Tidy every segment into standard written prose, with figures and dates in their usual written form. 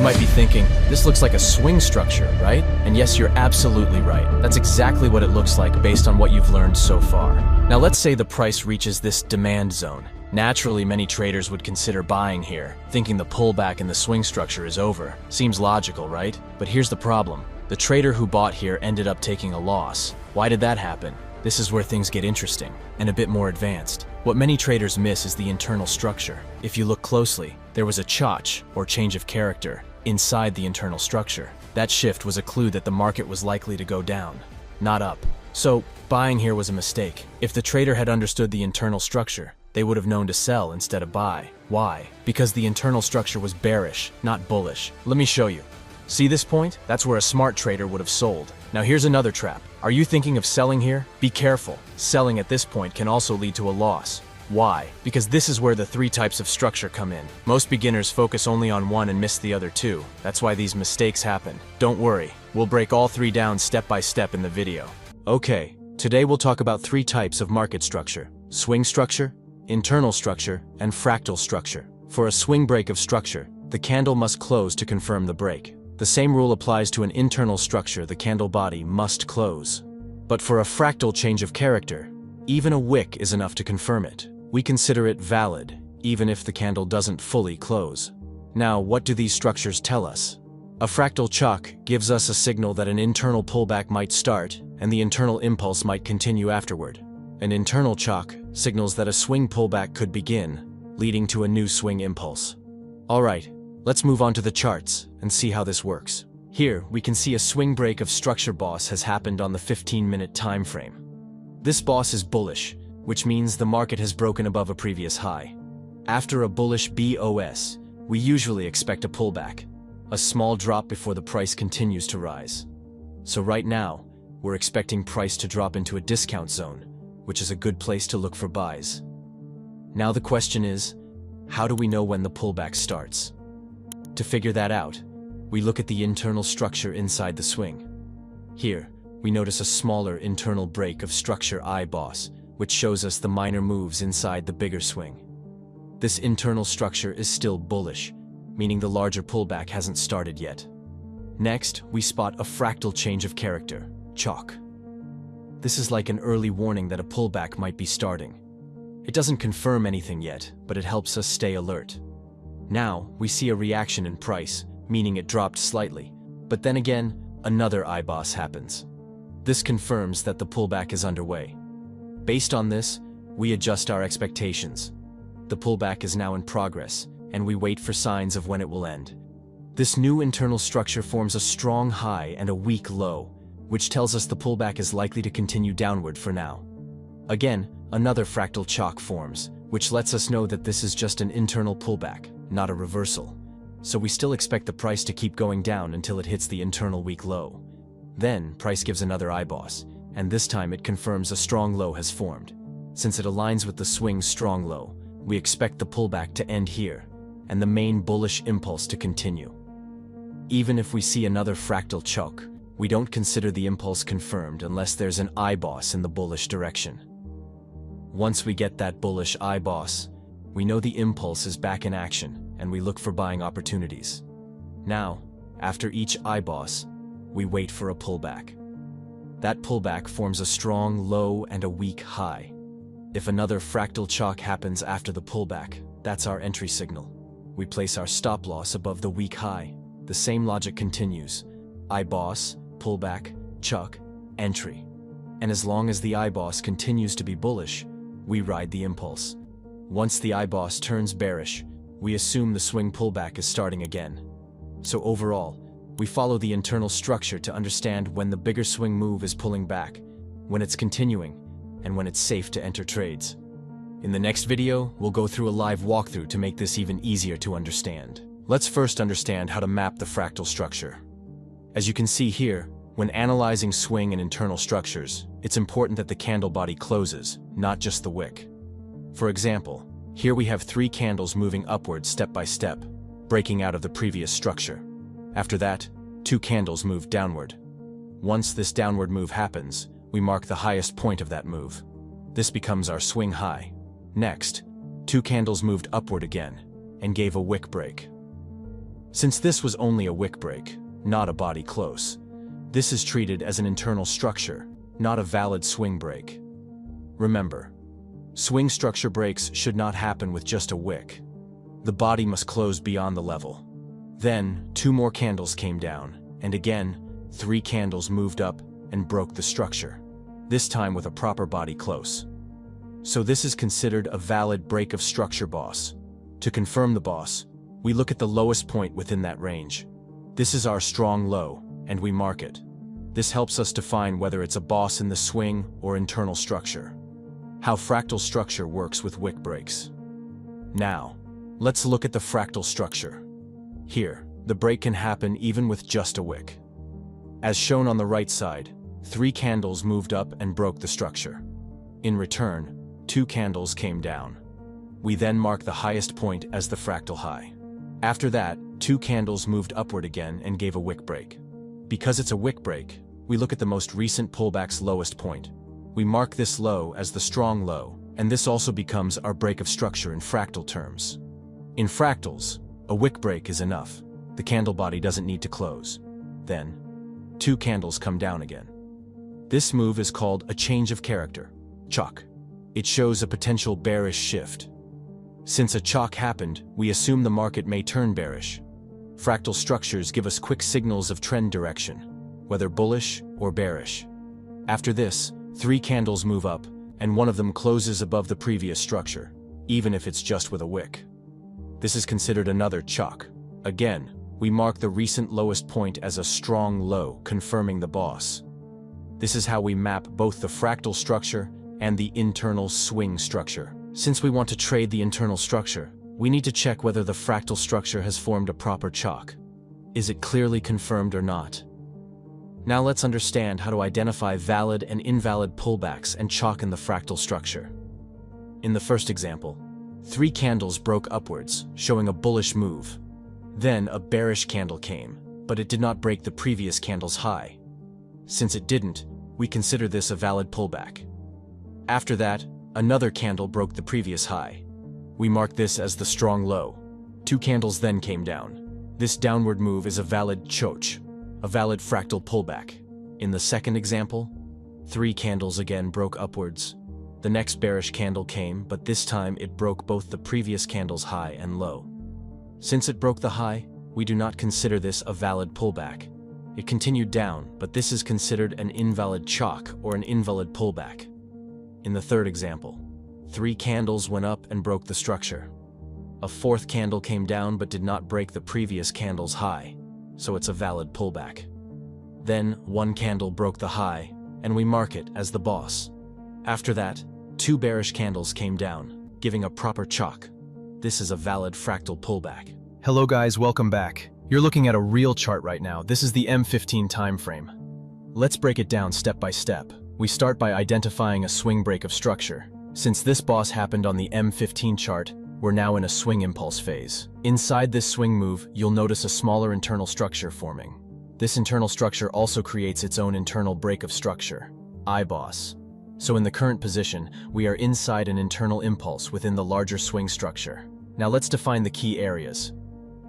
might be thinking, this looks like a swing structure, right? And yes, you're absolutely right. That's exactly what it looks like based on what you've learned so far. Now let's say the price reaches this demand zone. Naturally, many traders would consider buying here, thinking the pullback in the swing structure is over. Seems logical, right? But here's the problem. The trader who bought here ended up taking a loss. Why did that happen? This is where things get interesting and a bit more advanced. What many traders miss is the internal structure. If you look closely, there was a chach, or change of character, inside the internal structure. That shift was a clue that the market was likely to go down, not up. So, buying here was a mistake. If the trader had understood the internal structure, they would have known to sell instead of buy. Why? Because the internal structure was bearish, not bullish. Let me show you. See this point? That's where a smart trader would have sold. Now here's another trap. Are you thinking of selling here? Be careful. Selling at this point can also lead to a loss. Why? Because this is where the three types of structure come in. Most beginners focus only on one and miss the other two. That's why these mistakes happen. Don't worry, we'll break all three down step by step in the video. Okay, today we'll talk about three types of market structure: swing structure, internal structure, and fractal structure. For a swing break of structure, the candle must close to confirm the break. The same rule applies to an internal structure. The candle body must close. But for a fractal change of character, even a wick is enough to confirm it. We consider it valid, even if the candle doesn't fully close. Now, what do these structures tell us? A fractal chach gives us a signal that an internal pullback might start, and the internal impulse might continue afterward. An internal chach signals that a swing pullback could begin, leading to a new swing impulse. Alright, let's move on to the charts and see how this works. Here, we can see a swing break of structure boss has happened on the 15-minute time frame. This boss is bullish, which means the market has broken above a previous high. After a bullish BOS, we usually expect a pullback, a small drop before the price continues to rise. So right now, we're expecting price to drop into a discount zone, which is a good place to look for buys. Now the question is, how do we know when the pullback starts? To figure that out, we look at the internal structure inside the swing. Here, we notice a smaller internal break of structure IBOS, which shows us the minor moves inside the bigger swing. This internal structure is still bullish, meaning the larger pullback hasn't started yet. Next, we spot a fractal change of character, chalk. This is like an early warning that a pullback might be starting. It doesn't confirm anything yet, but it helps us stay alert. Now, we see a reaction in price, meaning it dropped slightly. But then again, another IBOS happens. This confirms that the pullback is underway. Based on this, we adjust our expectations. The pullback is now in progress, and we wait for signs of when it will end. This new internal structure forms a strong high and a weak low, which tells us the pullback is likely to continue downward for now. Again, another fractal chalk forms, which lets us know that this is just an internal pullback, not a reversal. So we still expect the price to keep going down until it hits the internal weak low. Then, price gives another IBOS, and this time it confirms a strong low has formed. Since it aligns with the swing's strong low, we expect the pullback to end here, and the main bullish impulse to continue. Even if we see another fractal chalk, we don't consider the impulse confirmed unless there's an IBOS in the bullish direction. Once we get that bullish IBOS, we know the impulse is back in action, and we look for buying opportunities. Now, after each IBOS, we wait for a pullback. That pullback forms a strong low and a weak high. If another fractal chalk happens after the pullback, that's our entry signal. We place our stop loss above the weak high. The same logic continues. IBOS, pullback, chalk, entry. And as long as the IBOS continues to be bullish, we ride the impulse. Once the IBOS turns bearish, we assume the swing pullback is starting again. So overall, we follow the internal structure to understand when the bigger swing move is pulling back, when it's continuing, and when it's safe to enter trades. In the next video, we'll go through a live walkthrough to make this even easier to understand. Let's first understand how to map the fractal structure. As you can see here, when analyzing swing and internal structures, it's important that the candle body closes, not just the wick. For example, here we have 3 candles moving upward step by step, breaking out of the previous structure. After that, 2 candles move downward. Once this downward move happens, we mark the highest point of that move. This becomes our swing high. Next, 2 candles moved upward again and gave a wick break. Since this was only a wick break, not a body close, this is treated as an internal structure, not a valid swing break. Remember, swing structure breaks should not happen with just a wick. The body must close beyond the level. Then, 2 more candles came down, and again, 3 candles moved up and broke the structure, this time with a proper body close. So this is considered a valid break of structure boss. To confirm the boss, we look at the lowest point within that range. This is our strong low, and we mark it. This helps us define whether it's a boss in the swing or internal structure. How fractal structure works with wick breaks. Now, let's look at the fractal structure. Here, the break can happen even with just a wick. As shown on the right side, 3 candles moved up and broke the structure. In return, 2 candles came down. We then mark the highest point as the fractal high. After that, 2 candles moved upward again and gave a wick break. Because it's a wick break, we look at the most recent pullback's lowest point. We mark this low as the strong low, and this also becomes our break of structure in fractal terms. In fractals, a wick break is enough. The candle body doesn't need to close. Then, 2 candles come down again. This move is called a change of character, chalk. It shows a potential bearish shift. Since a chalk happened, we assume the market may turn bearish. Fractal structures give us quick signals of trend direction, whether bullish or bearish. After this, 3 candles move up, and one of them closes above the previous structure, even if it's just with a wick. This is considered another chalk. Again, we mark the recent lowest point as a strong low, confirming the boss. This is how we map both the fractal structure and the internal swing structure. Since we want to trade the internal structure, we need to check whether the fractal structure has formed a proper chalk. Is it clearly confirmed or not? Now let's understand how to identify valid and invalid pullbacks and chalk in the fractal structure. In the first example, 3 candles broke upwards, showing a bullish move. Then a bearish candle came, but it did not break the previous candle's high. Since it didn't, we consider this a valid pullback. After that, another candle broke the previous high. We mark this as the strong low. 2 candles then came down. This downward move is a valid choch, a valid fractal pullback. In the second example, 3 candles again broke upwards. The next bearish candle came, but this time it broke both the previous candle's high and low. Since it broke the high, we do not consider this a valid pullback. It continued down, but this is considered an invalid chalk or an invalid pullback. In the third example, 3 candles went up and broke the structure. A 4th candle came down but did not break the previous candle's high, so it's a valid pullback. Then 1 candle broke the high, and we mark it as the boss. After that, 2 bearish candles came down, giving a proper chalk. This is a valid fractal pullback. Hello guys, welcome back. You're looking at a real chart right now. This is the M15 time frame. Let's break it down step by step. We start by identifying a swing break of structure. Since this boss happened on the M15 chart, we're now in a swing impulse phase. Inside this swing move, you'll notice a smaller internal structure forming. This internal structure also creates its own internal break of structure, I-boss. So in the current position, we are inside an internal impulse within the larger swing structure. Now let's define the key areas.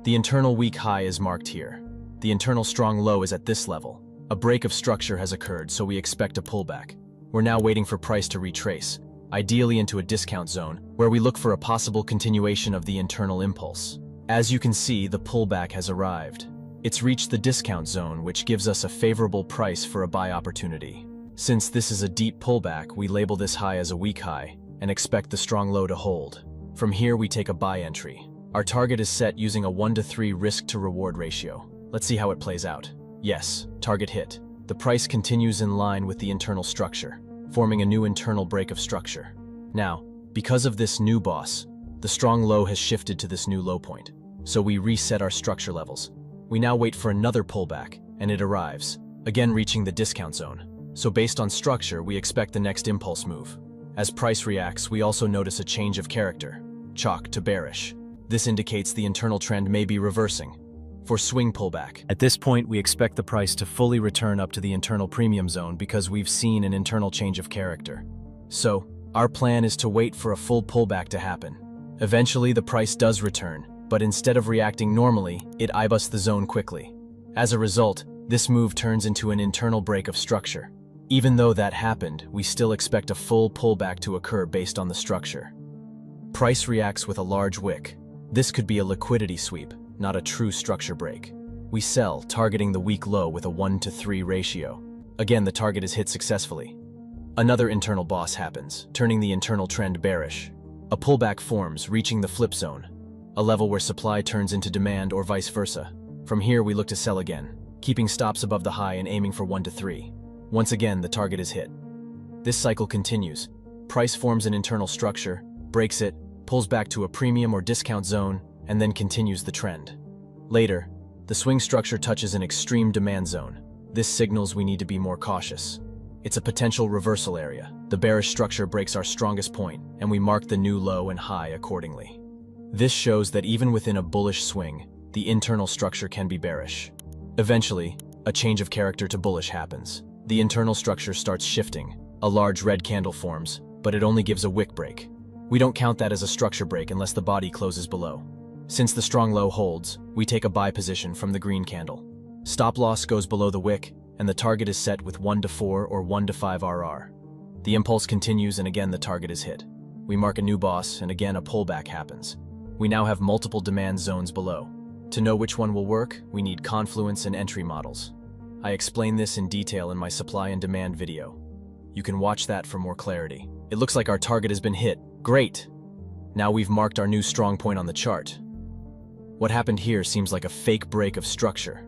The internal weak high is marked here. The internal strong low is at this level. A break of structure has occurred, so we expect a pullback. We're now waiting for price to retrace, ideally into a discount zone, where we look for a possible continuation of the internal impulse. As you can see, the pullback has arrived. It's reached the discount zone, which gives us a favorable price for a buy opportunity. Since this is a deep pullback, we label this high as a weak high and expect the strong low to hold. From here, we take a buy entry. Our target is set using a 1-to-3 risk-to-reward ratio. Let's see how it plays out. Yes, target hit. The price continues in line with the internal structure, forming a new internal break of structure. Now, because of this new boss, the strong low has shifted to this new low point, so we reset our structure levels. We now wait for another pullback, and it arrives, again reaching the discount zone. So based on structure, we expect the next impulse move. As price reacts, we also notice a change of character, chalk to bearish. This indicates the internal trend may be reversing. For swing pullback, at this point we expect the price to fully return up to the internal premium zone because we've seen an internal change of character. So, our plan is to wait for a full pullback to happen. Eventually the price does return, But instead of reacting normally, it eyebusts the zone quickly. As a result, this move turns into an internal break of structure. Even though that happened, we still expect a full pullback to occur based on the structure. Price reacts with a large wick. This could be a liquidity sweep, not a true structure break. We sell, targeting the weak low with a 1-to-3 ratio. Again, the target is hit successfully. Another internal boss happens, turning the internal trend bearish. A pullback forms, reaching the flip zone, a level where supply turns into demand or vice versa. From here, we look to sell again, keeping stops above the high and aiming for 1-to-3. Once again, the target is hit. This cycle continues. Price forms an internal structure, breaks it, pulls back to a premium or discount zone, and then continues the trend. Later, the swing structure touches an extreme demand zone. This signals we need to be more cautious. It's a potential reversal area. The bearish structure breaks our strongest point, and we mark the new low and high accordingly. This shows that even within a bullish swing, the internal structure can be bearish. Eventually, a change of character to bullish happens. The internal structure starts shifting. A large red candle forms, but it only gives a wick break. We don't count that as a structure break unless the body closes below. Since the strong low holds, we take a buy position from the green candle. Stop loss goes below the wick, and the target is set with 1-to-4 or 1-to-5 RR. The impulse continues, and again the target is hit. We mark a new boss, and again a pullback happens. We now have multiple demand zones below. To know which one will work, we need confluence and entry models. I explain this in detail in my supply and demand video. You can watch that for more clarity. It looks like our target has been hit. Great! Now we've marked our new strong point on the chart. What happened here seems like a fake break of structure,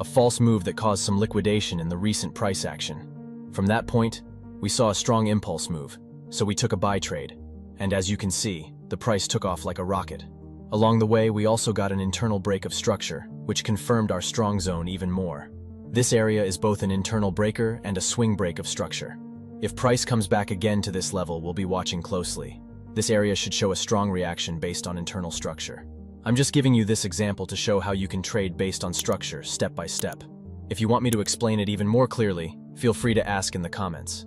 a false move that caused some liquidation in the recent price action. From that point, we saw a strong impulse move, so we took a buy trade, and as you can see, the price took off like a rocket. Along the way, we also got an internal break of structure, which confirmed our strong zone even more. This area is both an internal breaker and a swing break of structure. If price comes back again to this level, we'll be watching closely. This area should show a strong reaction based on internal structure. I'm just giving you this example to show how you can trade based on structure, step by step. If you want me to explain it even more clearly, feel free to ask in the comments.